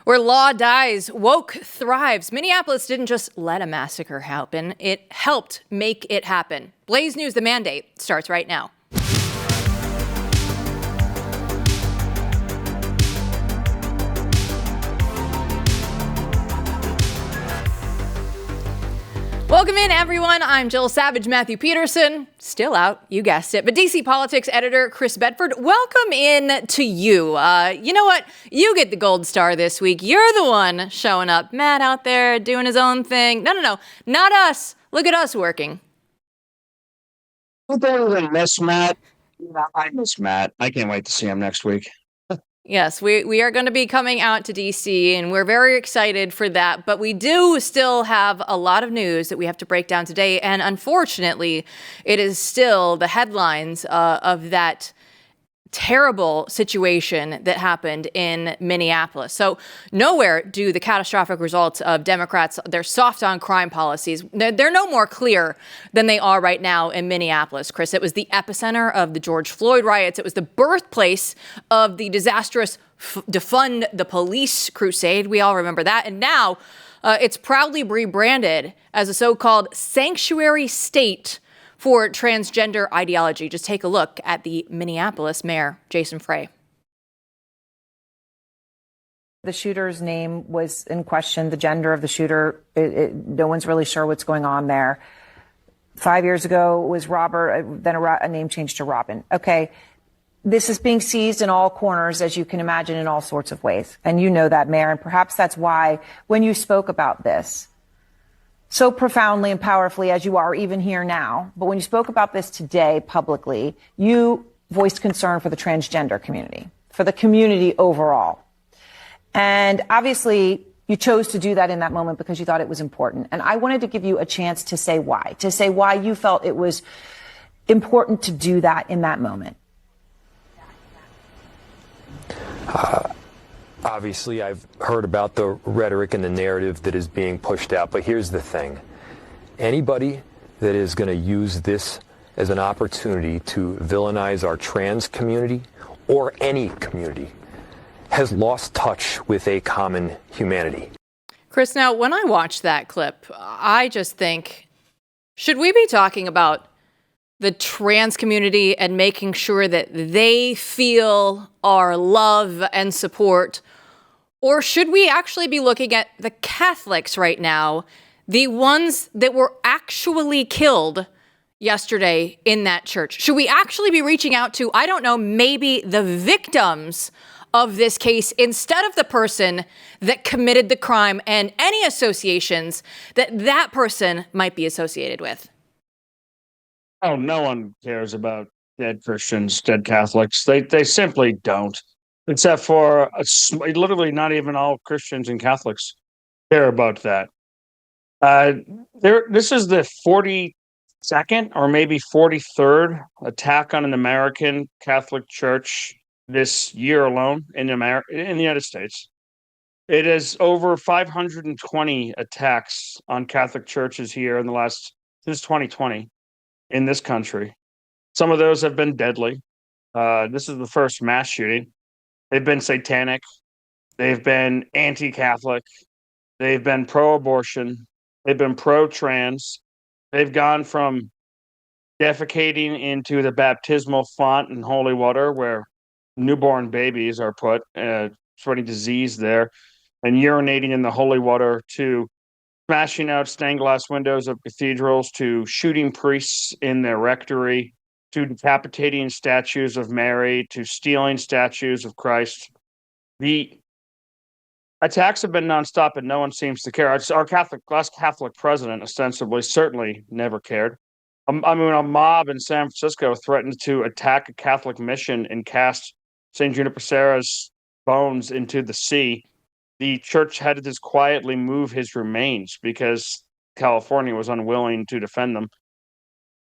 Where law dies, woke thrives. Minneapolis didn't just let a massacre happen, it helped make it happen. Blaze News, The Mandate, starts right now. Welcome in, everyone. I'm Jill Savage. Matthew Peterson, still out, you guessed it. But DC Politics editor Chris Bedford, welcome in to you. You know what? You get the gold star this week. You're the one showing up. Matt out there doing his own thing. No, not us. Look at us working. Better than miss Matt. I miss Matt. I can't wait to see him next week. Yes, we are going to be coming out to DC, and we're very excited for that. But we do still have a lot of news that we have to break down today. And unfortunately, it is still the headlines of that terrible situation that happened in Minneapolis. So nowhere do the catastrophic results of Democrats, their soft on crime policies, they're no more clear than they are right now in Minneapolis, Chris. It was the epicenter of the George Floyd riots. It was the birthplace of the disastrous defund the police crusade. We all remember that. And now it's proudly rebranded as a so-called sanctuary state for transgender ideology. Just take a look at the Minneapolis mayor, Jason Frey. The shooter's name was in question, the gender of the shooter. No one's really sure what's going on there. 5 years ago it was Robert, then a name change to Robin. Okay, this is being seized in all corners, as you can imagine, in all sorts of ways. And you know that, Mayor, and perhaps that's why when you spoke about this so profoundly and powerfully as you are even here now, but when you spoke about this today publicly, you voiced concern for the transgender community, for the community overall. And obviously, you chose to do that in that moment because you thought it was important. And I wanted to give you a chance to say why you felt it was important to do that in that moment. Obviously, I've heard about the rhetoric and the narrative that is being pushed out, but here's the thing. Anybody that is going to use this as an opportunity to villainize our trans community or any community has lost touch with a common humanity. Chris, now, when I watch that clip, I just think, should we be talking about the trans community and making sure that they feel our love and support? Or should we actually be looking at the Catholics right now, the ones that were actually killed yesterday in that church? Should we actually be reaching out to, I don't know, maybe the victims of this case instead of the person that committed the crime and any associations that person might be associated with? Oh, no one cares about dead Christians, dead Catholics. They simply don't. Except for literally not even all Christians and Catholics care about that. This is the 42nd or maybe 43rd attack on an American Catholic church this year alone in the United States. It is over 520 attacks on Catholic churches here since 2020 in this country. Some of those have been deadly. This is the first mass shooting. They've been satanic. They've been anti-Catholic. They've been pro-abortion. They've been pro-trans. They've gone from defecating into the baptismal font in holy water where newborn babies are put, spreading disease there, and urinating in the holy water, to smashing out stained glass windows of cathedrals, to shooting priests in their rectory, to decapitating statues of Mary, to stealing statues of Christ. The attacks have been nonstop, and no one seems to care. Our last Catholic president, ostensibly, certainly never cared. A mob in San Francisco threatened to attack a Catholic mission and cast St. Juniper Serra's bones into the sea. The church had to just quietly move his remains because California was unwilling to defend them.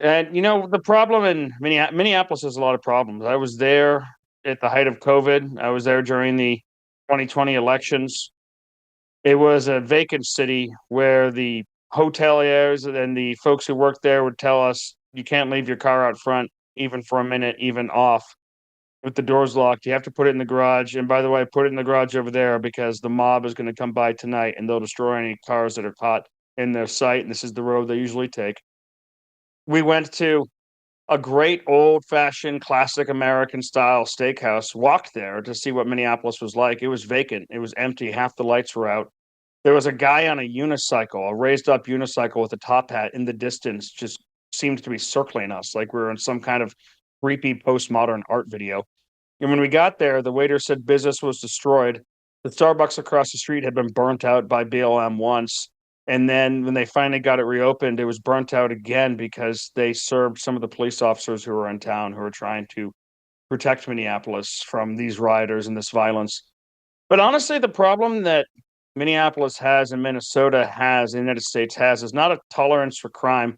And, the problem in Minneapolis has a lot of problems. I was there at the height of COVID. I was there during the 2020 elections. It was a vacant city where the hoteliers and the folks who worked there would tell us, you can't leave your car out front, even for a minute, even off. with the doors locked. You have to put it in the garage. And by the way, put it in the garage over there because the mob is going to come by tonight and they'll destroy any cars that are caught in their sight. And this is the road they usually take. We went to a great old-fashioned classic American style steakhouse, walked there to see what Minneapolis was like. It was vacant. It was empty. Half the lights were out. There was a guy on a unicycle, a raised up unicycle with a top hat in the distance, just seemed to be circling us like we were in some kind of creepy postmodern art video. And when we got there, the waiter said business was destroyed. The Starbucks across the street had been burnt out by BLM once. And then when they finally got it reopened, it was burnt out again because they served some of the police officers who were in town who were trying to protect Minneapolis from these rioters and this violence. But honestly, the problem that Minneapolis has and Minnesota has, the United States has, is not a tolerance for crime.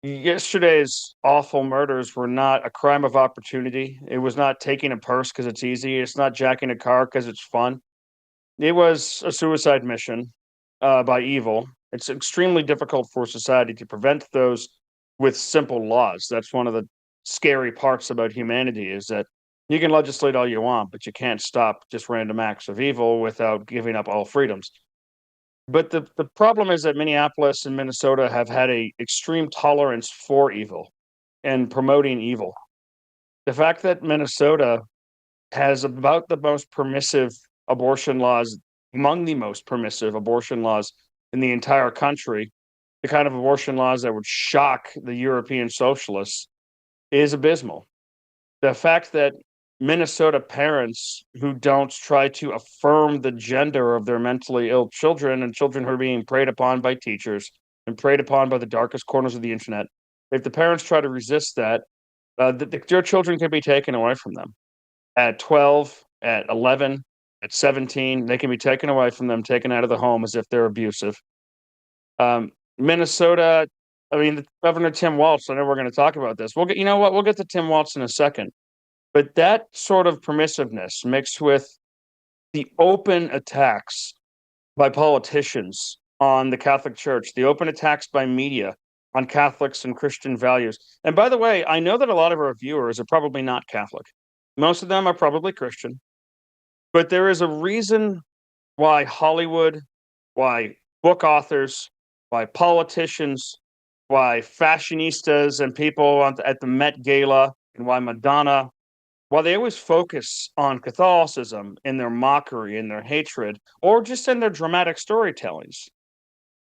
Yesterday's awful murders were not a crime of opportunity. It was not taking a purse because it's easy. It's not jacking a car because it's fun. It was a suicide mission by evil. It's extremely difficult for society to prevent those with simple laws. That's one of the scary parts about humanity is that you can legislate all you want, but you can't stop just random acts of evil without giving up all freedoms. But the problem is that Minneapolis and Minnesota have had a extreme tolerance for evil and promoting evil. The fact that Minnesota has about the most permissive abortion laws, among the most permissive abortion laws in the entire country, the kind of abortion laws that would shock the European socialists, is abysmal. The fact that Minnesota parents who don't try to affirm the gender of their mentally ill children and children who are being preyed upon by teachers and preyed upon by the darkest corners of the internet, if the parents try to resist that, their children can be taken away from them. At 12, at 11, at 17, they can be taken away from them, taken out of the home as if they're abusive. Minnesota, I mean, Governor Tim Walz, I know we're going to talk about this. We'll get to Tim Walz in a second. But that sort of permissiveness mixed with the open attacks by politicians on the Catholic Church, the open attacks by media on Catholics and Christian values. And by the way, I know that a lot of our viewers are probably not Catholic. Most of them are probably Christian. But there is a reason why Hollywood, why book authors, why politicians, why fashionistas and people at the Met Gala, and why Madonna, while they always focus on Catholicism in their mockery, in their hatred, or just in their dramatic storytellings,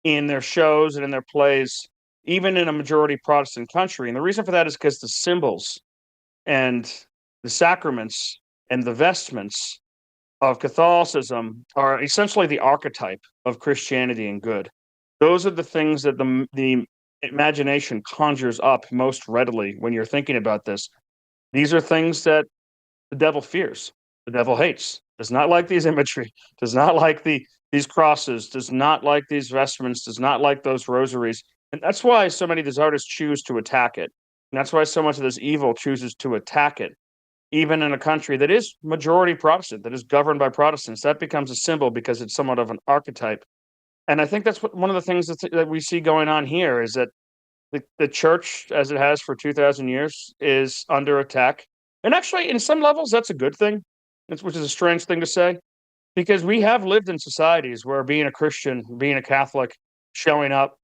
in their shows and in their plays, even in a majority Protestant country. And the reason for that is because the symbols and the sacraments and the vestments of Catholicism are essentially the archetype of Christianity and good. Those are the things that the imagination conjures up most readily when you're thinking about this. These are things that the devil fears, the devil hates, does not like these imagery, does not like these crosses, does not like these vestments, does not like those rosaries. And that's why so many of these artists choose to attack it. And that's why so much of this evil chooses to attack it. Even in a country that is majority Protestant, that is governed by Protestants, that becomes a symbol because it's somewhat of an archetype. And I think that's one of the things that we see going on here is that the church, as it has for 2,000 years, is under attack. And actually, in some levels, that's a good thing, which is a strange thing to say, because we have lived in societies where being a Christian, being a Catholic, showing up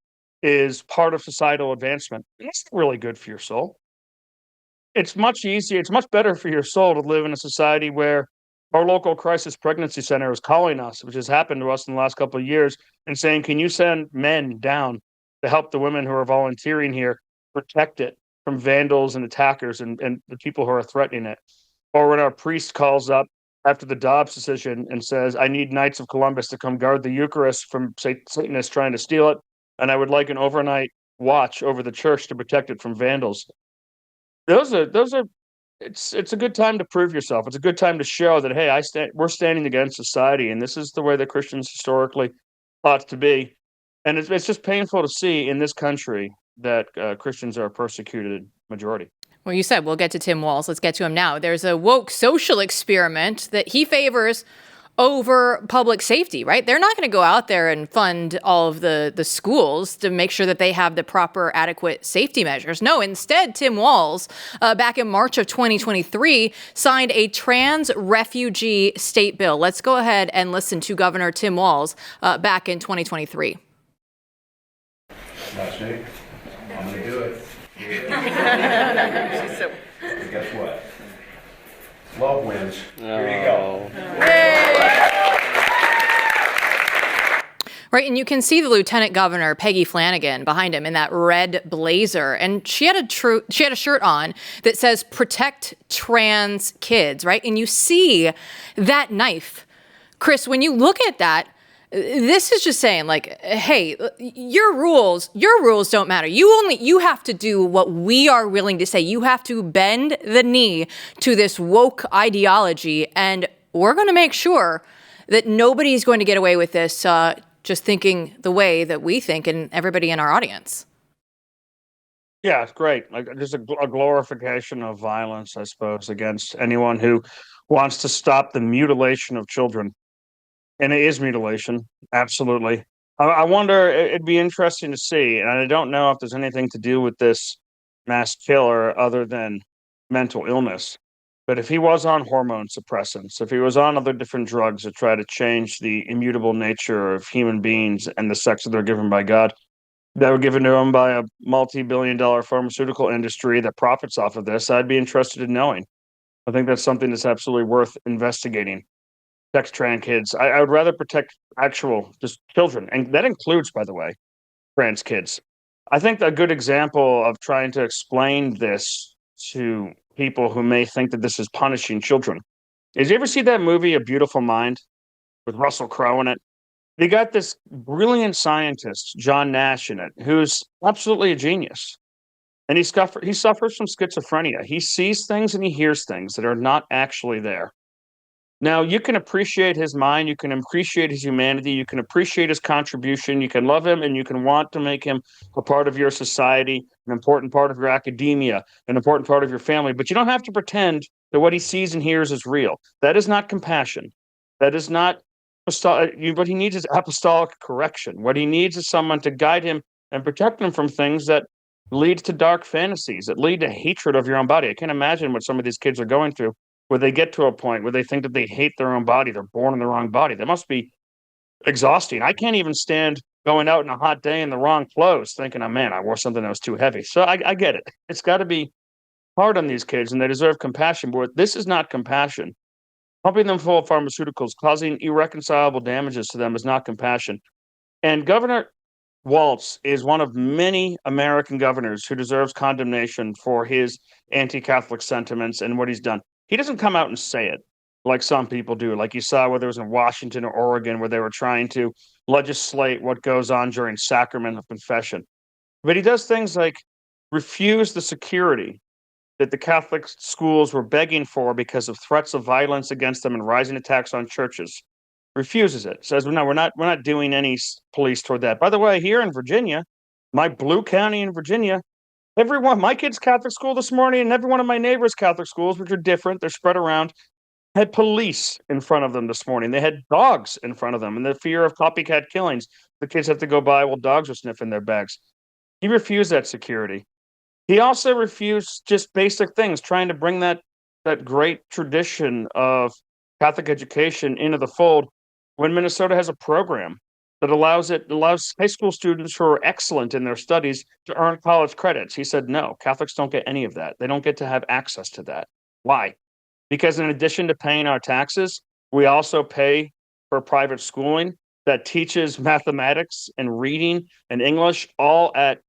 is part of societal advancement. It's really good for your soul. It's much easier, it's much better for your soul to live in a society where our local crisis pregnancy center is calling us, which has happened to us in the last couple of years, and saying, can you send men down to help the women who are volunteering here protect it from vandals and attackers and the people who are threatening it? Or when our priest calls up after the Dobbs decision and says, I need Knights of Columbus to come guard the Eucharist from Satanists trying to steal it, and I would like an overnight watch over the church to protect it from vandals. Those are it's a good time to prove yourself. It's a good time to show that, hey, we're standing against society, and this is the way that Christians historically ought to be. And it's just painful to see in this country that Christians are a persecuted majority. Well, you said we'll get to Tim Walz. Let's get to him now. There's a woke social experiment that he favors over public safety, right? They're not going to go out there and fund all of the schools to make sure that they have the proper adequate safety measures. No, instead, Tim Walz, back in March of 2023, signed a trans refugee state bill. Let's go ahead and listen to Governor Tim Walz back in 2023. Last name? I'm going to do it. And guess what? Love wins. Here you go. Right, and you can see the Lieutenant Governor, Peggy Flanagan, behind him in that red blazer. And she had a shirt on that says, "Protect Trans Kids," right? And you see that knife. Chris, when you look at that, this is just saying, like, hey, your rules don't matter. You have to do what we are willing to say. You have to bend the knee to this woke ideology, and we're going to make sure that nobody's going to get away with this just thinking the way that we think and everybody in our audience. Yeah, it's great. Like, just a glorification of violence, I suppose, against anyone who wants to stop the mutilation of children. And it is mutilation, absolutely. I wonder, it'd be interesting to see, and I don't know if there's anything to do with this mass killer other than mental illness. But if he was on hormone suppressants, if he was on other different drugs that try to change the immutable nature of human beings and the sex that they're given by God, that were given to him by a multi-billion-dollar pharmaceutical industry that profits off of this, I'd be interested in knowing. I think that's something that's absolutely worth investigating. Protect trans kids. I would rather protect actual just children, and that includes, by the way, trans kids. I think a good example of trying to explain this to people who may think that this is punishing children is, you ever see that movie A Beautiful Mind with Russell Crowe in it? They got this brilliant scientist, John Nash, in it, who's absolutely a genius. And he suffers from schizophrenia. He sees things and he hears things that are not actually there. Now, you can appreciate his mind, you can appreciate his humanity, you can appreciate his contribution, you can love him, and you can want to make him a part of your society, an important part of your academia, an important part of your family, but you don't have to pretend that what he sees and hears is real. That is not compassion. That is not what he needs is apostolic correction. What he needs is someone to guide him and protect him from things that lead to dark fantasies, that lead to hatred of your own body. I can't imagine what some of these kids are going through, where they get to a point where they think that they hate their own body. They're born in the wrong body. That must be exhausting. I can't even stand going out in a hot day in the wrong clothes thinking, oh man, I wore something that was too heavy. So I get it. It's got to be hard on these kids, and they deserve compassion. But this is not compassion. Pumping them full of pharmaceuticals, causing irreconcilable damages to them is not compassion. And Governor Walz is one of many American governors who deserves condemnation for his anti-Catholic sentiments and what he's done. He doesn't come out and say it like some people do, like you saw whether it was in Washington or Oregon, where they were trying to legislate what goes on during sacrament of confession. But he does things like refuse the security that the Catholic schools were begging for because of threats of violence against them and rising attacks on churches. Refuses it. Says, well, no, we're not doing any police toward that. By the way, here in Virginia, my blue county in Virginia, my kids' Catholic school this morning, and every one of my neighbors' Catholic schools, which are different, they're spread around, had police in front of them this morning. They had dogs in front of them, and the fear of copycat killings. The kids have to go by while dogs are sniffing their bags. He refused that security. He also refused just basic things, trying to bring that great tradition of Catholic education into the fold when Minnesota has a program that allows high school students who are excellent in their studies to earn college credits. He said, no, Catholics don't get any of that. They don't get to have access to that. Why? Because in addition to paying our taxes, we also pay for private schooling that teaches mathematics and reading and English, all at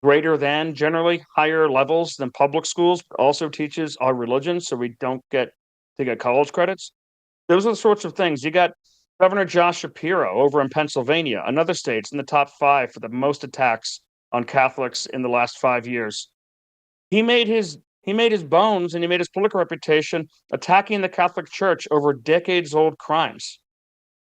greater than, generally higher levels than public schools, but also teaches our religion, so we don't get to get college credits. Those are the sorts of things. You got Governor Josh Shapiro over in Pennsylvania, another state in the top 5 for the most attacks on Catholics in the last 5 years. He made his bones and he made his political reputation attacking the Catholic Church over decades-old crimes,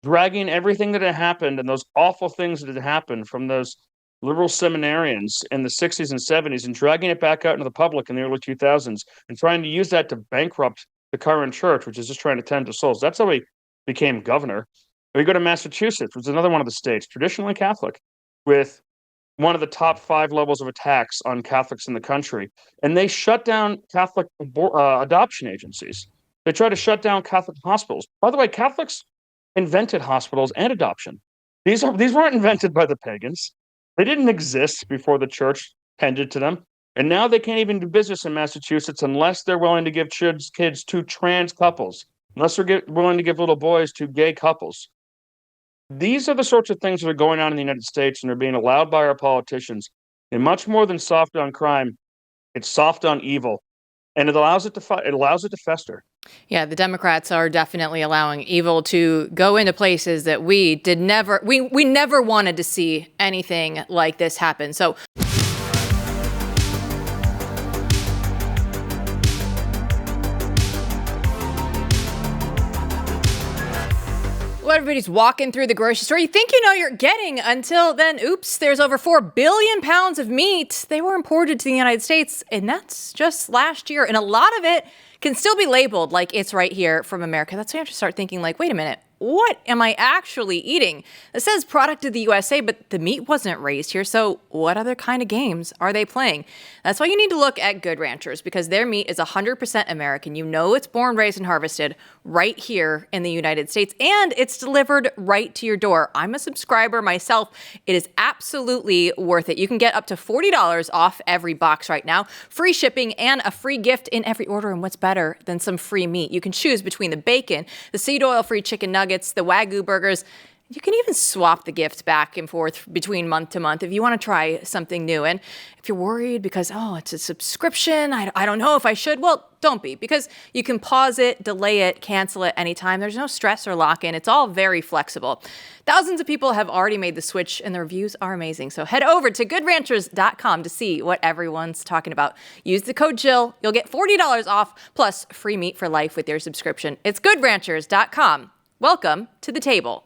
dragging everything that had happened and those awful things that had happened from those liberal seminarians in the 60s and 70s and dragging it back out into the public in the early 2000s and trying to use that to bankrupt the current church, which is just trying to tend to souls. That's how he became governor. We go to Massachusetts, which is another one of the states, traditionally Catholic, with one of the top 5 levels of attacks on Catholics in the country. And they shut down Catholic adoption agencies. They try to shut down Catholic hospitals. By the way, Catholics invented hospitals and adoption. These weren't invented by the pagans. They didn't exist before the church tended to them. And now they can't even do business in Massachusetts unless they're willing to give kids to trans couples, unless they're willing to give little boys to gay couples. These are the sorts of things that are going on in the United States and are being allowed by our politicians. And much more than soft on crime, it's soft on evil, and it allows it to fester. Yeah, the Democrats are definitely allowing evil to go into places that we never wanted to see anything like this happen. So well, everybody's walking through the grocery store. You think you know you're getting until then, oops, there's over 4 billion pounds of meat. They were imported to the United States, and that's just last year. And a lot of it can still be labeled like it's right here from America. That's why you have to start thinking like, wait a minute, what am I actually eating? It says product of the USA, but the meat wasn't raised here. So what other kind of games are they playing? That's why you need to look at Good Ranchers, because their meat is 100% American. You know it's born, raised, and harvested right here in the United States, and it's delivered right to your door. I'm a subscriber myself. It is absolutely worth it. You can get up to $40 off every box right now, free shipping, and a free gift in every order. And what's better than some free meat? You can choose between the bacon, the seed oil-free chicken nuggets, the Wagyu burgers. You can even swap the gift back and forth between month to month if you want to try something new. And if you're worried because, it's a subscription, I don't know if I should, well, don't be, because you can pause it, delay it, cancel it anytime. There's no stress or lock-in. It's all very flexible. Thousands of people have already made the switch, and the reviews are amazing. So head over to goodranchers.com to see what everyone's talking about. Use the code Jill. You'll get $40 off plus free meat for life with your subscription. It's goodranchers.com. Welcome to the table.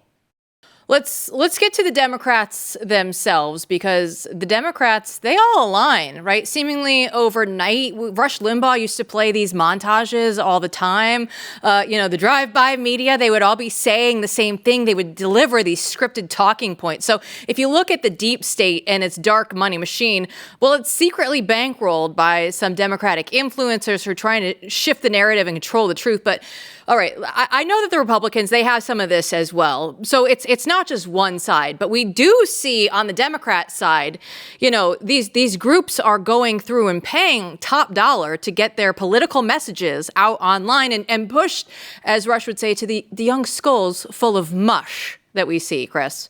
Let's get to the Democrats themselves, because the Democrats, they all align, right? Seemingly overnight. Rush Limbaugh used to play these montages all the time. The drive-by media, they would all be saying the same thing. They would deliver these scripted talking points. So if you look at the deep state and its dark money machine, well, it's secretly bankrolled by some Democratic influencers who are trying to shift the narrative and control the truth. But all right, I know that the Republicans, they have some of this as well. So it's not just one side, but we do see on the Democrat side, these groups are going through and paying top dollar to get their political messages out online and pushed, as Rush would say, to the young skulls full of mush that we see, Chris.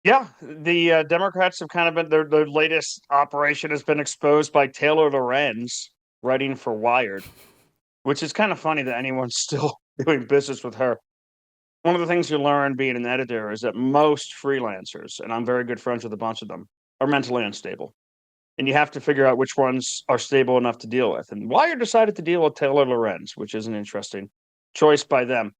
Yeah, the Democrats have kind of been, their latest operation has been exposed by Taylor Lorenz writing for Wired, which is kind of funny that anyone's still doing business with her. One of the things you learn being an editor is that most freelancers, and I'm very good friends with a bunch of them, are mentally unstable. And you have to figure out which ones are stable enough to deal with. And Wired decided to deal with Taylor Lorenz, which is an interesting choice by them.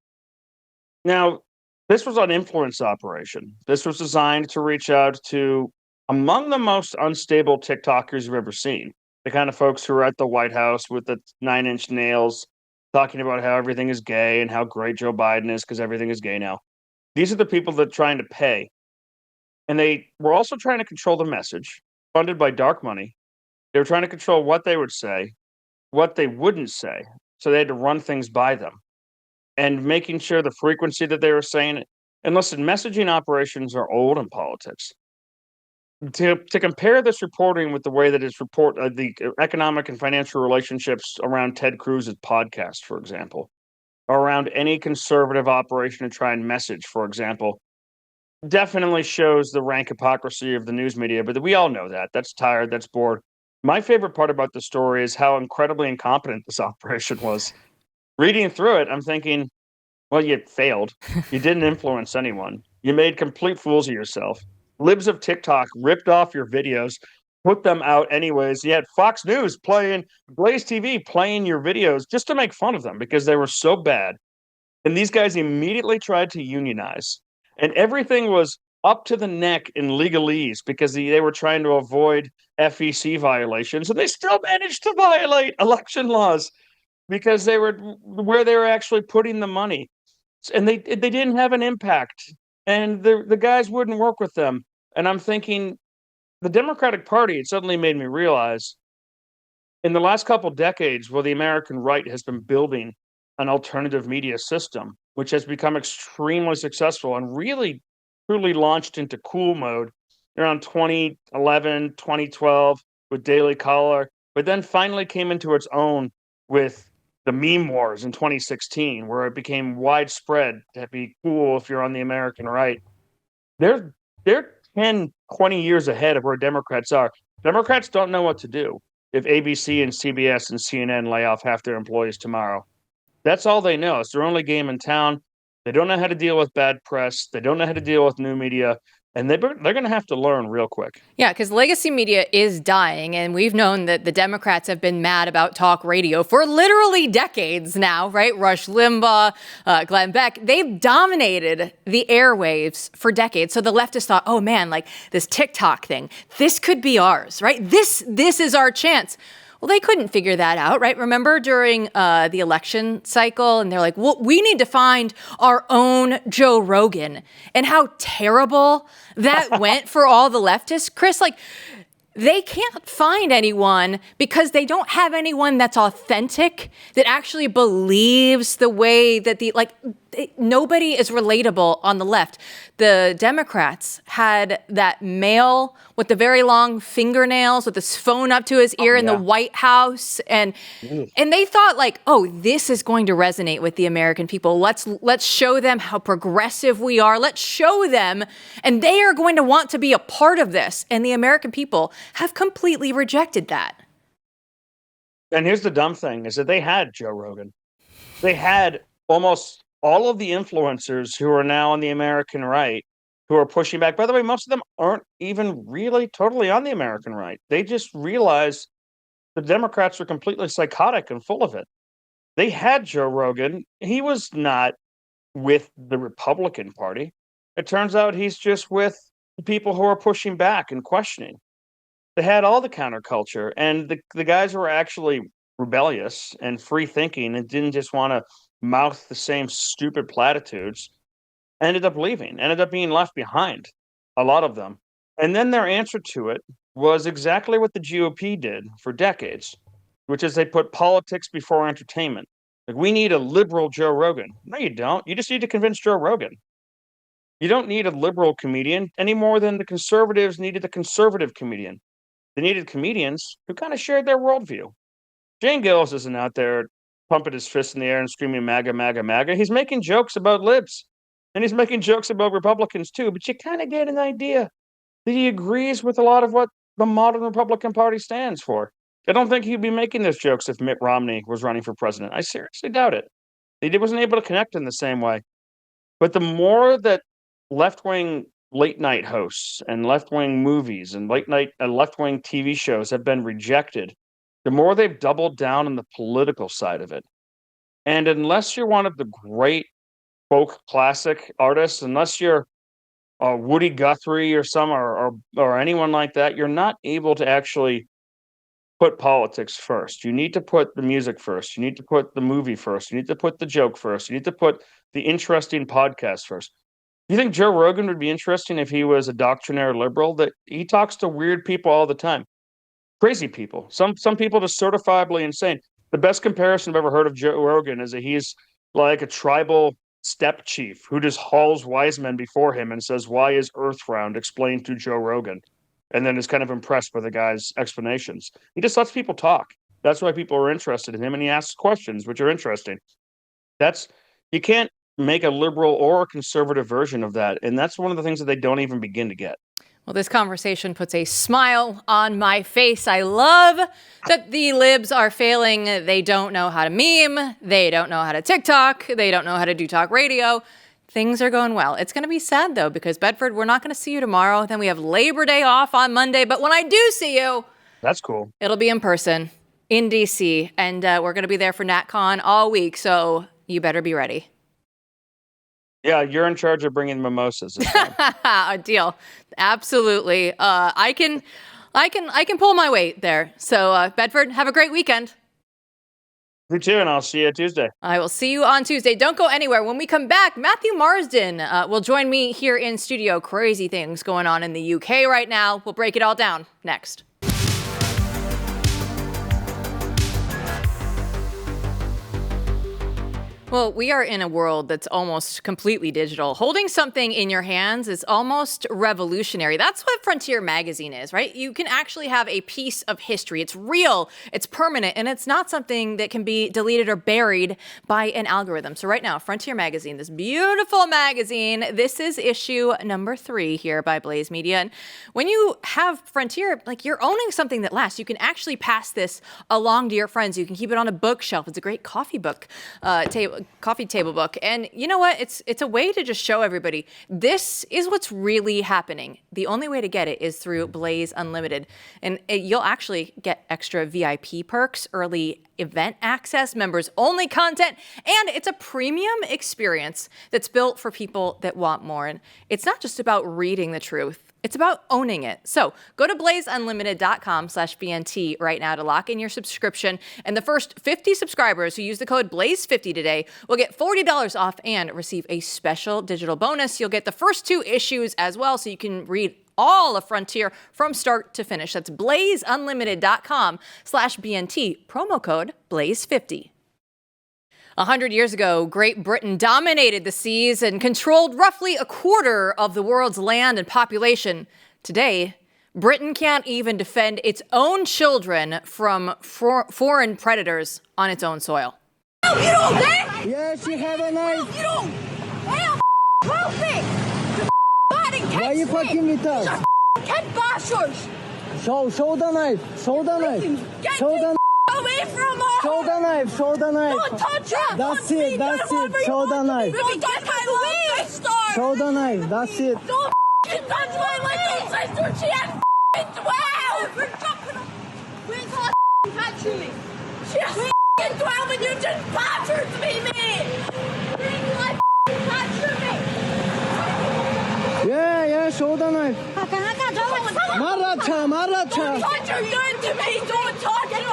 Now, this was an influence operation. This was designed to reach out to among the most unstable TikTokers you've ever seen. The kind of folks who are at the White House with the 9-inch nails, talking about how everything is gay and how great Joe Biden is because everything is gay now. These are the people that are trying to pay. And they were also trying to control the message, funded by dark money. They were trying to control what they would say, what they wouldn't say. So they had to run things by them. And making sure the frequency that they were saying it. And listen, messaging operations are old in politics. To compare this reporting with the way that it's the economic and financial relationships around Ted Cruz's podcast, for example, or around any conservative operation to try and message, for example, definitely shows the rank hypocrisy of the news media. But we all know that. That's tired. That's bored. My favorite part about the story is how incredibly incompetent this operation was. Reading through it, I'm thinking, well, you failed. You didn't influence anyone. You made complete fools of yourself. Libs of TikTok ripped off your videos, put them out anyways. You had Fox News playing, Blaze TV playing your videos just to make fun of them because they were so bad. And these guys immediately tried to unionize. And everything was up to the neck in legalese because they were trying to avoid FEC violations. And they still managed to violate election laws. because they were where they were actually putting the money, and they didn't have an impact, and the guys wouldn't work with them. And I'm thinking, the Democratic Party, it suddenly made me realize, in the last couple decades, where the American right has been building an alternative media system, which has become extremely successful and really truly launched into cool mode around 2011, 2012 with Daily Caller, but then finally came into its own with the meme wars in 2016, where it became widespread to be cool if you're on the American right. They're 10, 20 years ahead of where Democrats are. Democrats don't know what to do if ABC and CBS and CNN lay off half their employees tomorrow. That's all they know. It's their only game in town. They don't know how to deal with bad press. They don't know how to deal with new media. And they're going to have to learn real quick. Yeah, because legacy media is dying. And we've known that the Democrats have been mad about talk radio for literally decades now, right? Rush Limbaugh, Glenn Beck, they've dominated the airwaves for decades. So the leftists thought, oh man, like this TikTok thing, this could be ours, right? This is our chance. Well, they couldn't figure that out, right? Remember during the election cycle, and they're like, well, we need to find our own Joe Rogan. And how terrible that went for all the leftists. Chris, like, they can't find anyone because they don't have anyone that's authentic, that actually believes the way that nobody is relatable on the left. The Democrats had that male with the very long fingernails with his phone up to his ear in the White House. And they thought like, oh, this is going to resonate with the American people. Let's show them how progressive we are. Let's show them. And they are going to want to be a part of this. And the American people have completely rejected that. And here's the dumb thing, is that they had Joe Rogan. They had almost all of the influencers who are now on the American right, who are pushing back. By the way, most of them aren't even really totally on the American right. They just realized the Democrats are completely psychotic and full of it. They had Joe Rogan. He was not with the Republican Party. It turns out he's just with the people who are pushing back and questioning. They had all the counterculture, and the guys who were actually rebellious and free thinking and didn't just want to mouth the same stupid platitudes ended up leaving, ended up being left behind, a lot of them. And then their answer to it was exactly what the GOP did for decades, which is they put politics before entertainment. Like, we need a liberal Joe Rogan. No, you don't. You just need to convince Joe Rogan. You don't need a liberal comedian any more than the conservatives needed a conservative comedian. They needed comedians who kind of shared their worldview. Jane Gillis isn't out there pumping his fist in the air and screaming MAGA, MAGA, MAGA. He's making jokes about libs, and he's making jokes about Republicans too, but you kind of get an idea that he agrees with a lot of what the modern Republican Party stands for. I don't think he'd be making those jokes if Mitt Romney was running for president. I seriously doubt it. He wasn't able to connect in the same way. But the more that left-wing late-night hosts and left-wing movies and left-wing TV shows have been rejected, the more they've doubled down on the political side of it. And unless you're one of the great folk classic artists, unless you're Woody Guthrie or anyone like that, you're not able to actually put politics first. You need to put the music first. You need to put the movie first. You need to put the joke first. You need to put the interesting podcast first. You think Joe Rogan would be interesting if he was a doctrinaire liberal? That he talks to weird people all the time. Crazy people. Some people just certifiably insane. The best comparison I've ever heard of Joe Rogan is that he's like a tribal step chief who just hauls wise men before him and says, "Why is Earth round?" explained to Joe Rogan, and then is kind of impressed by the guy's explanations. He just lets people talk. That's why people are interested in him, and he asks questions which are interesting. You can't make a liberal or a conservative version of that, and that's one of the things that they don't even begin to get. Well, this conversation puts a smile on my face. I love that the libs are failing. They don't know how to meme. They don't know how to TikTok. They don't know how to do talk radio. Things are going well. It's going to be sad, though, because Bedford, we're not going to see you tomorrow. Then we have Labor Day off on Monday. But when I do see you, that's cool. It'll be in person in D.C. And we're going to be there for NatCon all week. So you better be ready. Yeah, you're in charge of bringing mimosas. A deal. Absolutely. I can pull my weight there. So, Bedford, have a great weekend. You too, and I'll see you Tuesday. I will see you on Tuesday. Don't go anywhere. When we come back, Matthew Marsden will join me here in studio. Crazy things going on in the UK right now. We'll break it all down next. Well, we are in a world that's almost completely digital. Holding something in your hands is almost revolutionary. That's what Frontier Magazine is, right? You can actually have a piece of history. It's real, it's permanent, and it's not something that can be deleted or buried by an algorithm. So right now, Frontier Magazine, this beautiful magazine, this is issue number 3 here by Blaze Media. And when you have Frontier, like, you're owning something that lasts. You can actually pass this along to your friends. You can keep it on a bookshelf. It's a great coffee table book. And you know what? It's a way to just show everybody this is what's really happening. The only way to get it is through Blaze Unlimited. And you'll actually get extra VIP perks, early event access, members only content, and it's a premium experience that's built for people that want more. And it's not just about reading the truth. It's about owning it. So go to blazeunlimited.com/BNT right now to lock in your subscription. And the first 50 subscribers who use the code BLAZE50 today will get $40 off and receive a special digital bonus. You'll get the first 2 issues as well, so you can read all of Frontier from start to finish. That's blazeunlimited.com/BNT, promo code BLAZE50. 100 years ago, Great Britain dominated the seas and controlled roughly a quarter of the world's land and population. Today, Britain can't even defend its own children from foreign predators on its own soil. You don't dare! Yes, you have a knife. You don't! Hell, help me! Why are you fucking with us? Get bashers! Show the knife. Show the knife. Get Show the away from us! Show the knife. Show the knife. Don't touch her! That's it. That's it. Show the knife. Don't touch my little sister! Show the knife. That's it. Don't touch my little sister! She has 12! We're fucking... Where's her touching me? She has 12 and you just battered me, man! Bring my touching me! Yeah. Show the knife. Maracha. Don't touch her gun to me! Don't touch her!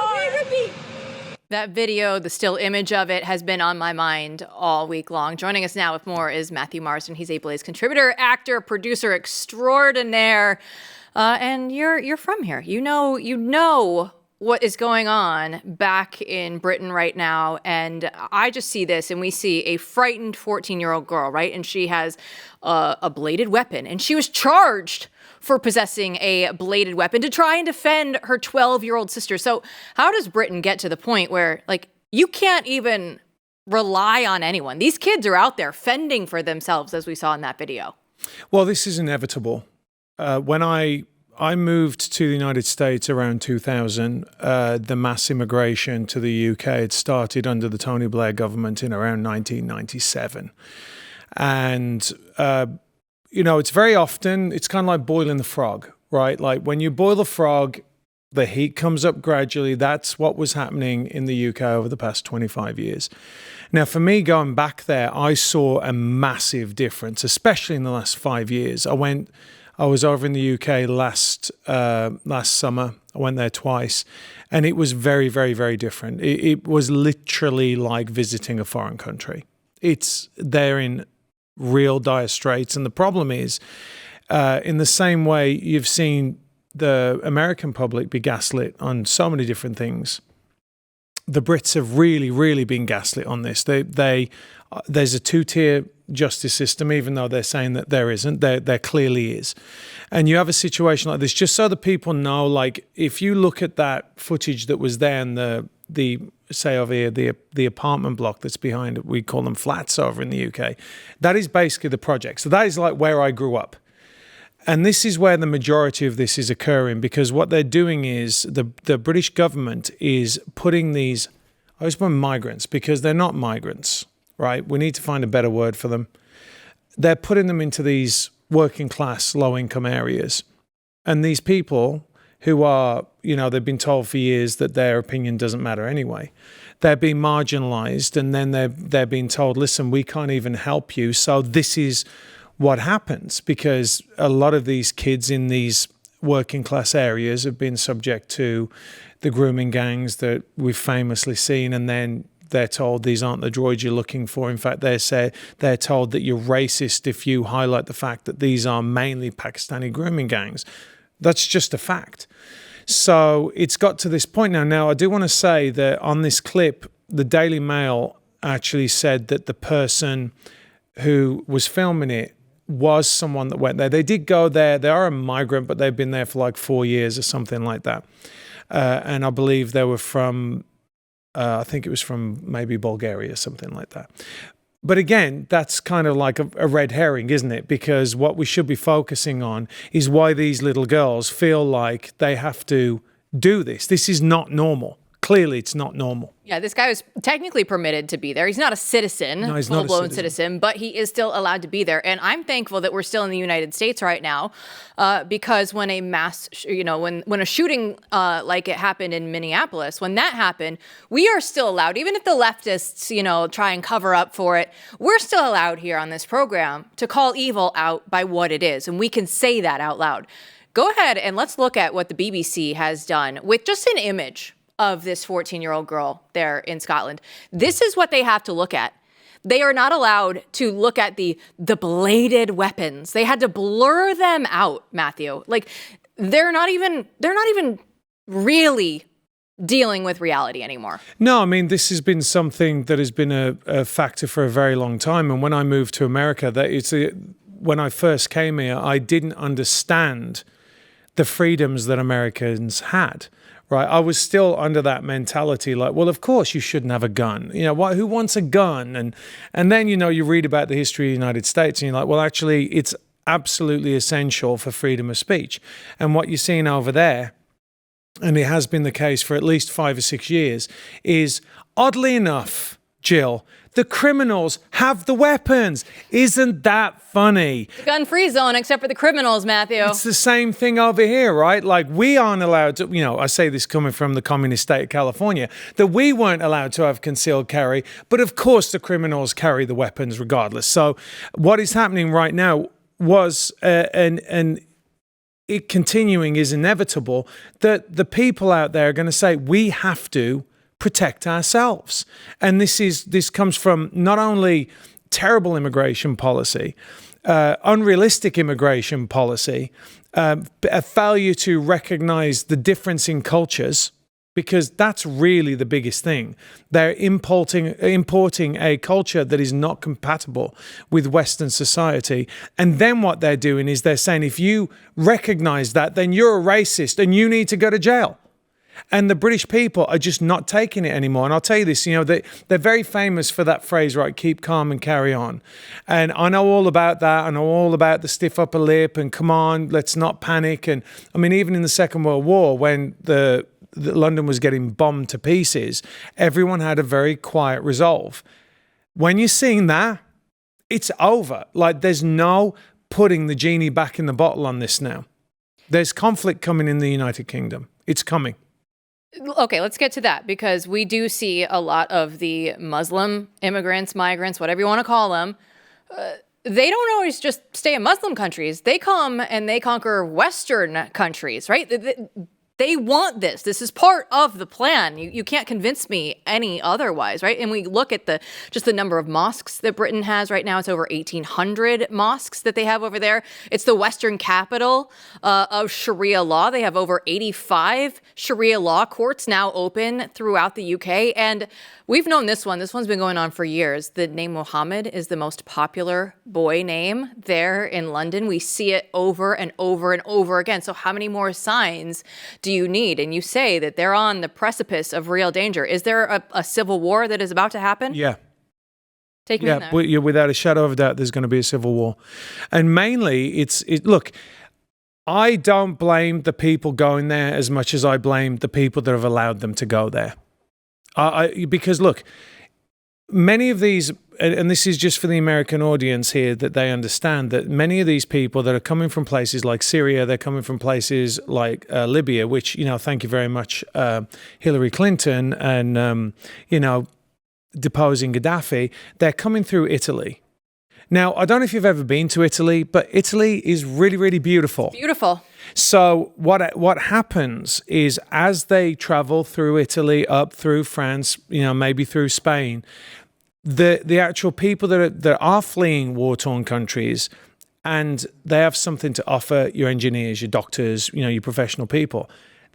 That video, the still image of it, has been on my mind all week long. Joining us now with more is Matthew Marsden. He's a Blaze contributor, actor, producer extraordinaire, and you're from here. You know what is going on back in Britain right now, and I just see this, and we see a frightened 14-year-old girl, right? And she has a bladed weapon, and she was charged for possessing a bladed weapon to try and defend her 12-year-old sister. So how does Britain get to the point where, like, you can't even rely on anyone? These kids are out there fending for themselves, as we saw in that video. Well, this is inevitable. When I moved to the United States around 2000, the mass immigration to the UK had started under the Tony Blair government in around 1997. And it's very often, it's kind of like boiling the frog, right? Like when you boil the frog, the heat comes up gradually. That's what was happening in the UK over the past 25 years. Now, for me, going back there, I saw a massive difference, especially in the last 5 years. I was over in the UK last summer. I went there twice, and it was very, very, very different. It was literally like visiting a foreign country. They're in real dire straits. And the problem is, in the same way you've seen the American public be gaslit on so many different things, the Brits have really, really been gaslit on this. There's a 2-tier justice system, even though they're saying that there isn't. There clearly is. And you have a situation like this, just so that people know, like, if you look at that footage that was there in the say over here, the apartment block that's behind it, we call them flats over in the UK, that is basically the project. So that is like where I grew up. And this is where the majority of this is occurring, because what they're doing is the British government is putting these, I always put migrants, because they're not migrants, right? We need to find a better word for them. They're putting them into these working class, low income areas. And these people who are, they've been told for years that their opinion doesn't matter anyway. They're being marginalized, and then they're being told, listen, we can't even help you. So this is what happens, because a lot of these kids in these working class areas have been subject to the grooming gangs that we've famously seen, and then they're told these aren't the droids you're looking for. In fact, they're told that you're racist if you highlight the fact that these are mainly Pakistani grooming gangs. That's just a fact. So it's got to this point now. Now, I do want to say that on this clip, the Daily Mail actually said that the person who was filming it was someone that went there. They did go there. They are a migrant, but they've been there for like 4 years or something like that. And I believe they were from, I think it was from maybe Bulgaria, something like that. But again, that's kind of like a red herring, isn't it? Because what we should be focusing on is why these little girls feel like they have to do this. This is not normal. Clearly, it's not normal. Yeah, this guy was technically permitted to be there. He's not a citizen, no, he's not a full-blown citizen, but he is still allowed to be there. And I'm thankful that we're still in the United States right now, because when a mass, when a shooting like it happened in Minneapolis, when that happened, we are still allowed, even if the leftists, try and cover up for it, we're still allowed here on this program to call evil out by what it is. And we can say that out loud. Go ahead and let's look at what the BBC has done with just an image of this 14-year-old girl there in Scotland. This is what they have to look at. They are not allowed to look at the bladed weapons. They had to blur them out, Matthew. Like they're not even really dealing with reality anymore. No, I mean, this has been something that has been a factor for a very long time. And when I moved to America, when I first came here, I didn't understand the freedoms that Americans had. Right, I was still under that mentality, like, well, of course you shouldn't have a gun. Who wants a gun? And then you read about the history of the United States, and you're like, well, actually, it's absolutely essential for freedom of speech. And what you're seeing over there, and it has been the case for at least 5 or 6 years, is oddly enough, Jill, the criminals have the weapons. Isn't that funny? Gun-free zone, except for the criminals, Matthew. It's the same thing over here, right? Like, we aren't allowed to, I say this coming from the communist state of California, that we weren't allowed to have concealed carry, but of course the criminals carry the weapons regardless. So what is happening right now was, and it continuing is inevitable, that the people out there are going to say, we have to protect ourselves. And this comes from not only terrible immigration policy, unrealistic immigration policy, a failure to recognize the difference in cultures, because that's really the biggest thing. They're importing a culture that is not compatible with Western society. And then what they're doing is they're saying, if you recognize that, then you're a racist and you need to go to jail. And the British people are just not taking it anymore. And I'll tell you this, they're very famous for that phrase, right? Keep calm and carry on. And I know all about that. I know all about the stiff upper lip and come on, let's not panic. And I mean, even in the Second World War, when the London was getting bombed to pieces, everyone had a very quiet resolve. When you're seeing that, it's over. Like, there's no putting the genie back in the bottle on this now. There's conflict coming in the United Kingdom. It's coming. Okay, let's get to that, because we do see a lot of the Muslim immigrants, migrants, whatever you want to call them. They don't always just stay in Muslim countries. They come and they conquer Western countries, right? They want this. This is part of the plan. You can't convince me any otherwise, right? And we look at the number of mosques that Britain has right now. It's over 1,800 mosques that they have over there. It's the Western capital of Sharia law. They have over 85 Sharia law courts now open throughout the UK. And we've known this one. This one's been going on for years. The name Mohammed is the most popular boy name there in London. We see it over and over and over again. So how many more signs do you need? And you say that they're on the precipice of real danger. Is there a civil war that is about to happen? Yeah. Take me in there. Without a shadow of a doubt, there's going to be a civil war. And mainly, look, I don't blame the people going there as much as I blame the people that have allowed them to go there. Because look, many of these, and this is just for the American audience here, that they understand that many of these people that are coming from places like Syria, they're coming from places like Libya, which, thank you very much, Hillary Clinton and, deposing Gaddafi, they're coming through Italy. Now, I don't know if you've ever been to Italy, but Italy is really, really beautiful. Beautiful. So what happens is, as they travel through Italy, up through France, maybe through Spain, the actual people that are fleeing war-torn countries, and they have something to offer, your engineers, your doctors, your professional people,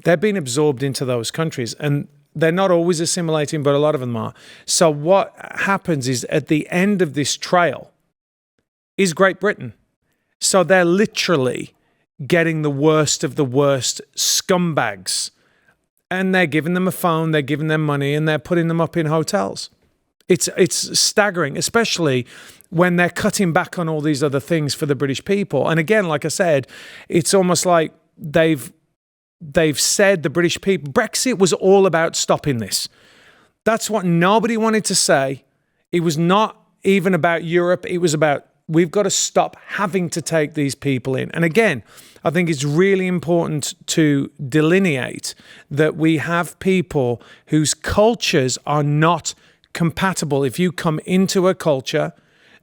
they're being absorbed into those countries, and they're not always assimilating, but a lot of them are. So what happens is, at the end of this trail is Great Britain. So they're literally getting the worst of the worst scumbags, and they're giving them a phone, they're giving them money, and they're putting them up in hotels. It's staggering, especially when they're cutting back on all these other things for the British people. And again, like I said, it's almost like they've said, the British people, Brexit was all about stopping this. That's what nobody wanted to say. It was not even about Europe. It was about, we've got to stop having to take these people in. And again, I think it's really important to delineate that we have people whose cultures are not compatible. If you come into a culture,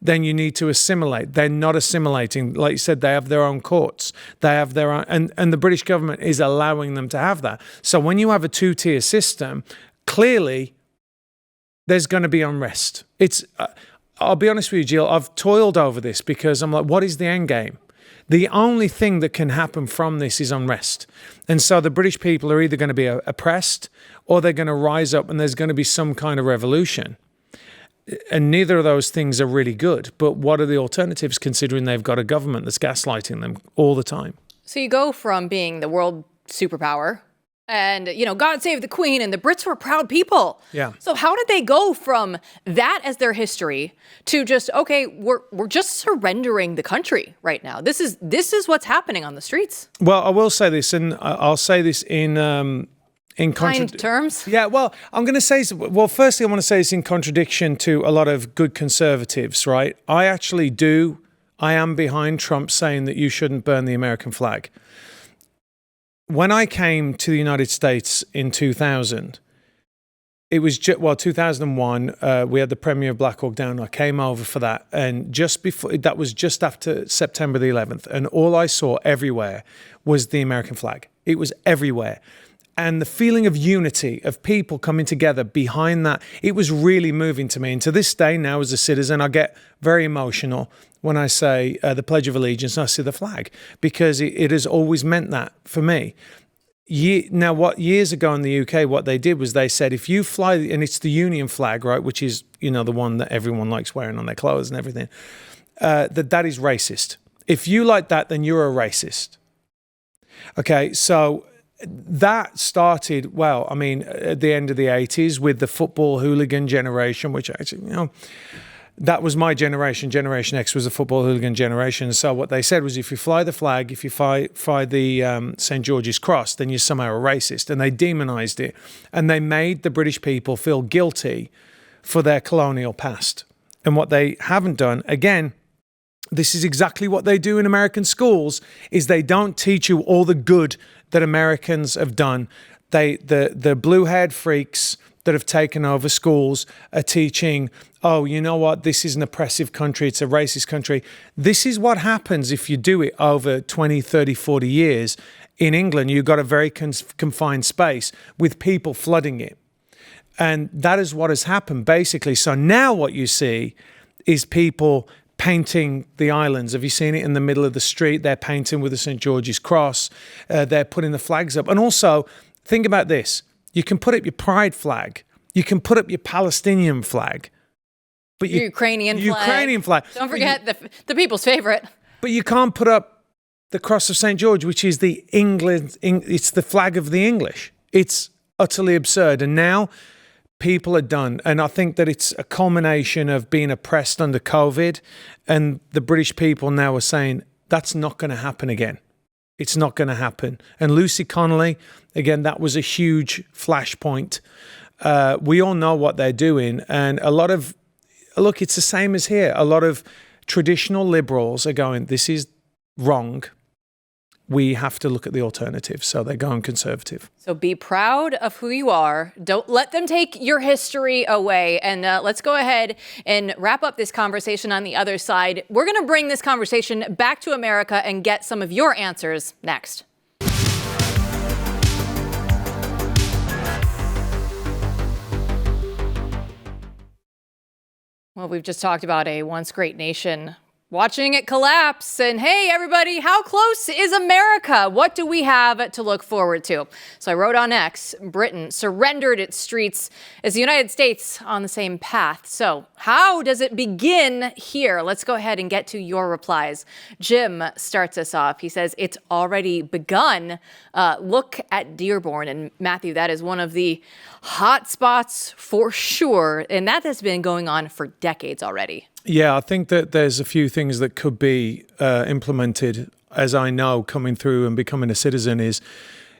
then you need to assimilate. They're not assimilating. Like you said, they have their own courts. They have their own, and the British government is allowing them to have that. So when you have a two-tier system, clearly there's going to be unrest. I'll be honest with you, Jill, I've toiled over this because I'm like, what is the end game? The only thing that can happen from this is unrest. And so the British people are either going to be oppressed, or they're going to rise up and there's going to be some kind of revolution. And neither of those things are really good. But what are the alternatives, considering they've got a government that's gaslighting them all the time? So you go from being the world superpower and, God save the Queen, and the Brits were proud people. Yeah. So how did they go from that as their history to just, okay, we're just surrendering the country right now? This is what's happening on the streets. Well, I will say this, and I'll say this in kind terms? Yeah, well, I'm going to say, firstly, I want to say it's in contradiction to a lot of good conservatives, right? I am behind Trump saying that you shouldn't burn the American flag. When I came to the United States in 2000, it was 2001, we had the premiere of Black Hawk Down. I came over for that. And that was just after September the 11th. And all I saw everywhere was the American flag. It was everywhere. And the feeling of unity, of people coming together behind that, it was really moving to me. And to this day now, as a citizen, I get very emotional when I say the Pledge of Allegiance and I see the flag, because it has always meant that for me. Now, years ago in the UK, what they did was they said, if you fly, and it's the Union flag, right, which is, the one that everyone likes wearing on their clothes and everything, that is racist. If you like that, then you're a racist. Okay, so that started, at the end of the 80s with the football hooligan generation, which actually, that was my generation. Generation X was the football hooligan generation. So what they said was, if you fly the flag, if you fly the St. George's Cross, then you're somehow a racist. And they demonized it. And they made the British people feel guilty for their colonial past. And what they haven't done, again, this is exactly what they do in American schools, is they don't teach you all the good that Americans have done. The blue-haired freaks that have taken over schools are teaching, oh, you know what, this is an oppressive country, it's a racist country. This is what happens if you do it over 20, 30, 40 years. In England, you've got a very confined space with people flooding it. And that is what has happened, basically. So now what you see is people painting the islands. Have you seen it in the middle of the street? They're painting with the St. George's Cross. They're putting the flags up. And also, think about this. You can put up your pride flag. You can put up your Palestinian flag. But your Ukrainian flag. Don't forget the people's favorite. But you can't put up the Cross of St. George, which is it's the flag of the English. It's utterly absurd. And now people are done. And I think that it's a culmination of being oppressed under COVID. And the British people now are saying, that's not going to happen again. It's not going to happen. And Lucy Connolly, again, that was a huge flashpoint. We all know what they're doing. And it's the same as here. A lot of traditional liberals are going, this is wrong. We have to look at the alternative. So they're going conservative. So be proud of who you are. Don't let them take your history away. And let's go ahead and wrap up this conversation on the other side. We're going to bring this conversation back to America and get some of your answers next. Well, we've just talked about a once great nation watching it collapse. And hey, everybody, how close is America? What do we have to look forward to? So I wrote on X, Britain surrendered its streets. Is the United States on the same path? So how does it begin here? Let's go ahead and get to your replies. Jim starts us off. He says, it's already begun. Look at Dearborn. And Matthew, that is one of the hot spots for sure. And that has been going on for decades already. Yeah, I think that there's a few things that could be implemented, as I know, coming through and becoming a citizen is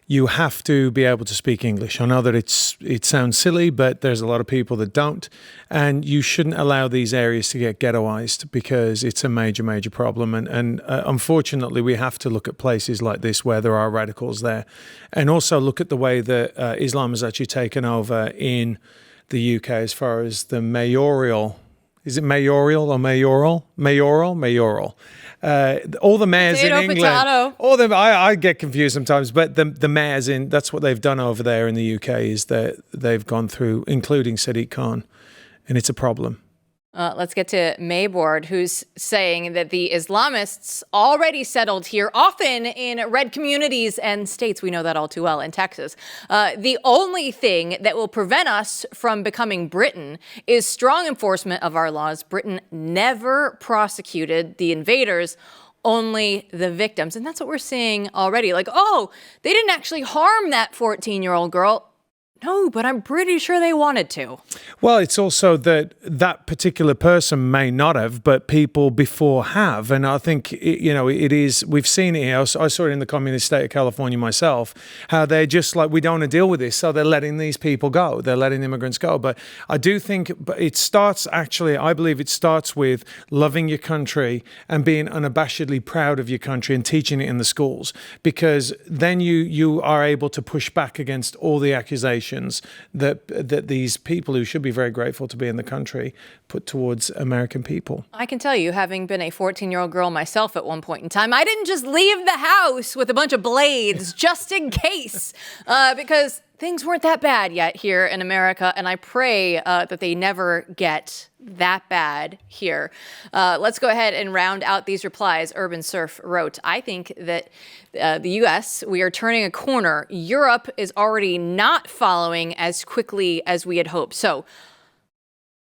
you have to be able to speak English. I know that it sounds silly, but there's a lot of people that don't. And you shouldn't allow these areas to get ghettoized because it's a major, major problem. And unfortunately, we have to look at places like this where there are radicals there. And also look at the way that Islam has actually taken over in the UK as far as the mayoral. Is it mayoral or mayoral? Mayoral. All the mayors in England. All them. I get confused sometimes, but the mayors that's what they've done over there in the UK is that they've gone through, including Sadiq Khan, and it's a problem. Let's get to Mayboard, who's saying that the Islamists already settled here, often in red communities and states. We know that all too well in Texas. The only thing that will prevent us from becoming Britain is strong enforcement of our laws. Britain never prosecuted the invaders, only the victims. And that's what we're seeing already. Like, oh, they didn't actually harm that 14-year-old girl. No, but I'm pretty sure they wanted to. Well, it's also that particular person may not have, but people before have. And I think, it is, we've seen it here. I saw it in the communist state of California myself, how they're just like, we don't want to deal with this. So they're letting these people go. They're letting immigrants go. But I do think it starts, actually, I believe it starts with loving your country and being unabashedly proud of your country and teaching it in the schools. Because then you are able to push back against all the accusations that these people who should be very grateful to be in the country put towards American people. I can tell you, having been a 14-year-old girl myself at one point in time, I didn't just leave the house with a bunch of blades just in case, because things weren't that bad yet here in America, and I pray that they never get that bad here. Let's go ahead and round out these replies. Urban Surf wrote, I think that the U.S., we are turning a corner. Europe is already not following as quickly as we had hoped. So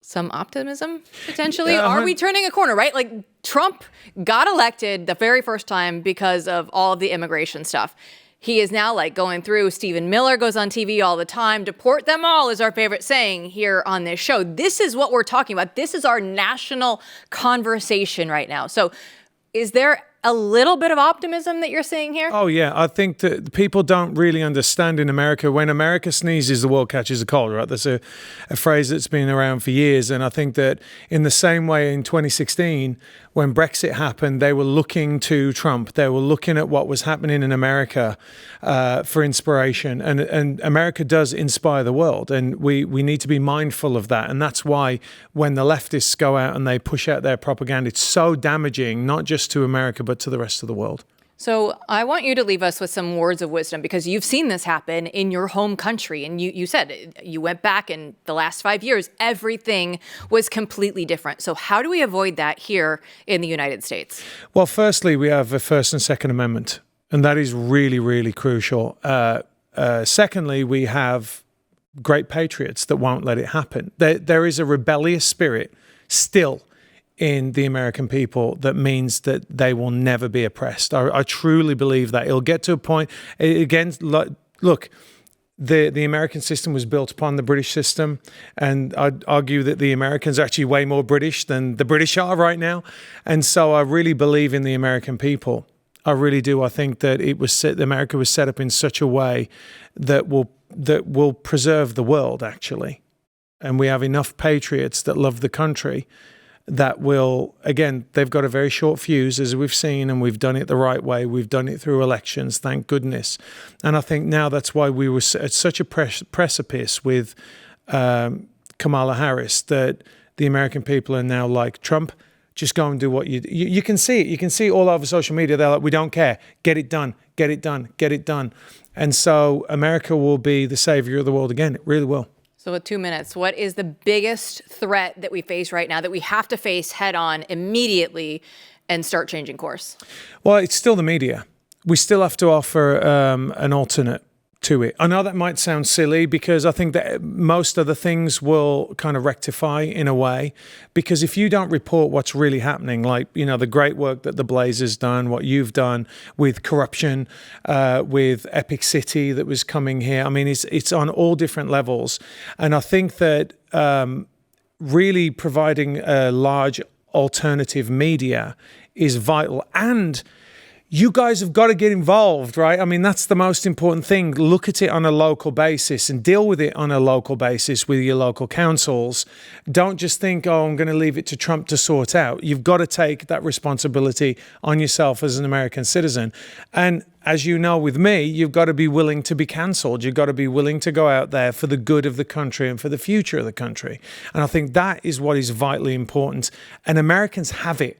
some optimism, potentially. Yeah, are we turning a corner, right? Like Trump got elected the very first time because of all of the immigration stuff. He is now like going through. Stephen Miller goes on TV all the time. Deport them all is our favorite saying here on this show. This is what we're talking about. This is our national conversation right now. So is there a little bit of optimism that you're seeing here? Oh, yeah. I think that people don't really understand in America. When America sneezes, the world catches a cold, right? That's a phrase that's been around for years. And I think that in the same way in 2016, when Brexit happened, they were looking to Trump. They were looking at what was happening in America for inspiration. And America does inspire the world. And we need to be mindful of that. And that's why when the leftists go out and they push out their propaganda, it's so damaging, not just to America, but to the rest of the world. So I want you to leave us with some words of wisdom, because you've seen this happen in your home country. And you said you went back in the last 5 years, everything was completely different. So how do we avoid that here in the United States? Well, firstly, we have a First and Second Amendment, and that is really, really crucial. Secondly, we have great patriots that won't let it happen. There is a rebellious spirit still in the American people that means that they will never be oppressed. I truly believe that. It'll get to a point, again, look, the American system was built upon the British system, and I'd argue that the Americans are actually way more British than the British are right now. And so I really believe in the American people. I really do. I think that America was set up in such a way that will preserve the world, actually. And we have enough patriots that love the country that will, again, they've got a very short fuse, as we've seen, and we've done it the right way. We've done it through elections, thank goodness. And I think now that's why we were at such a precipice with Kamala Harris, that the American people are now like, Trump, just go and do what you can see it. You can see it all over social media. They're like, we don't care. Get it done. Get it done. Get it done. And so America will be the savior of the world again. It really will. So with 2 minutes, what is the biggest threat that we face right now that we have to face head on immediately and start changing course? Well, it's still the media. We still have to offer an alternate to it. I know that might sound silly because I think that most other things will kind of rectify in a way, because if you don't report what's really happening, like, you know, the great work that the Blaze has done, what you've done with corruption, with Epic City that was coming here. I mean, it's on all different levels. And I think that really providing a large alternative media is vital. And you guys have got to get involved, right? I mean, that's the most important thing. Look at it on a local basis and deal with it on a local basis with your local councils. Don't just think, oh, I'm going to leave it to Trump to sort out. You've got to take that responsibility on yourself as an American citizen. And as you know, with me, you've got to be willing to be cancelled. You've got to be willing to go out there for the good of the country and for the future of the country. And I think that is what is vitally important. And Americans have it.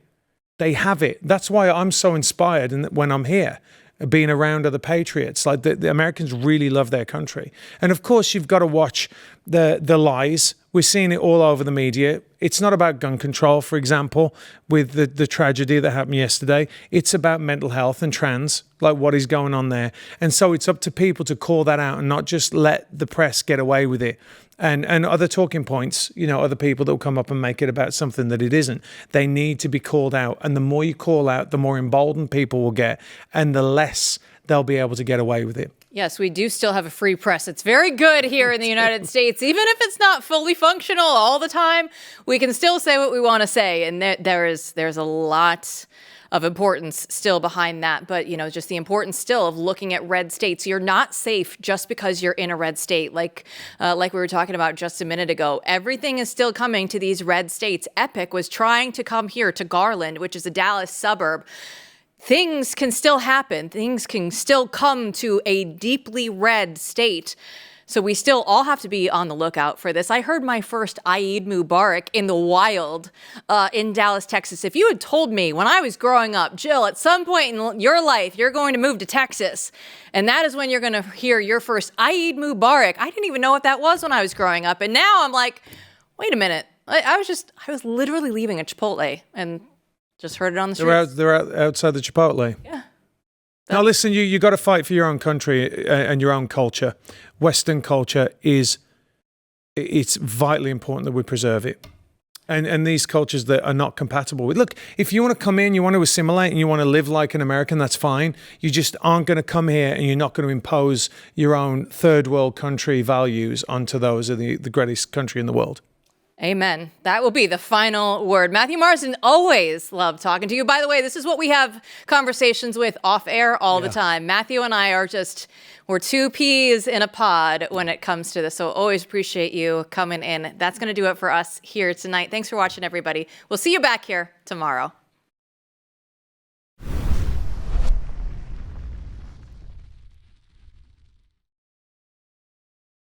They have it. That's why I'm so inspired when I'm here, being around other patriots. Like the Americans really love their country. And of course, you've got to watch the lies. We're seeing it all over the media. It's not about gun control, for example, with the tragedy that happened yesterday. It's about mental health and trans, like what is going on there. And so it's up to people to call that out and not just let the press get away with it. And other talking points, you know, other people that will come up and make it about something that it isn't. They need to be called out. And the more you call out, the more emboldened people will get, and the less they'll be able to get away with it. Yes, we do still have a free press. It's very good here in the United States. Even if it's not fully functional all the time, we can still say what we want to say. And there's a lot of importance still behind that. But, you know, just the importance still of looking at red states. You're not safe just because you're in a red state. Like we were talking about just a minute ago, everything is still coming to these red states. Epic was trying to come here to Garland, which is a Dallas suburb. Things can still happen. Things can still come to a deeply red state. So we still all have to be on the lookout for this. I heard my first Eid Mubarak in the wild in Dallas, Texas. If you had told me when I was growing up, Jill, at some point in your life, you're going to move to Texas, and that is when you're going to hear your first Eid Mubarak. I didn't even know what that was when I was growing up. And now I'm like, wait a minute. I was literally leaving a Chipotle and just heard it on the streets. They're outside the Chipotle. Yeah. Now, listen, you got to fight for your own country and your own culture. Western culture it's vitally important that we preserve it. And these cultures that are not compatible with. Look, if you want to come in, you want to assimilate, and you want to live like an American, that's fine. You just aren't going to come here and you're not going to impose your own third world country values onto those of the greatest country in the world. Amen. That will be the final word. Matthew Marsden, always love talking to you. By the way, this is what we have conversations with off air all the time. Matthew and I we're two peas in a pod when it comes to this. So always appreciate you coming in. That's going to do it for us here tonight. Thanks for watching, everybody. We'll see you back here tomorrow.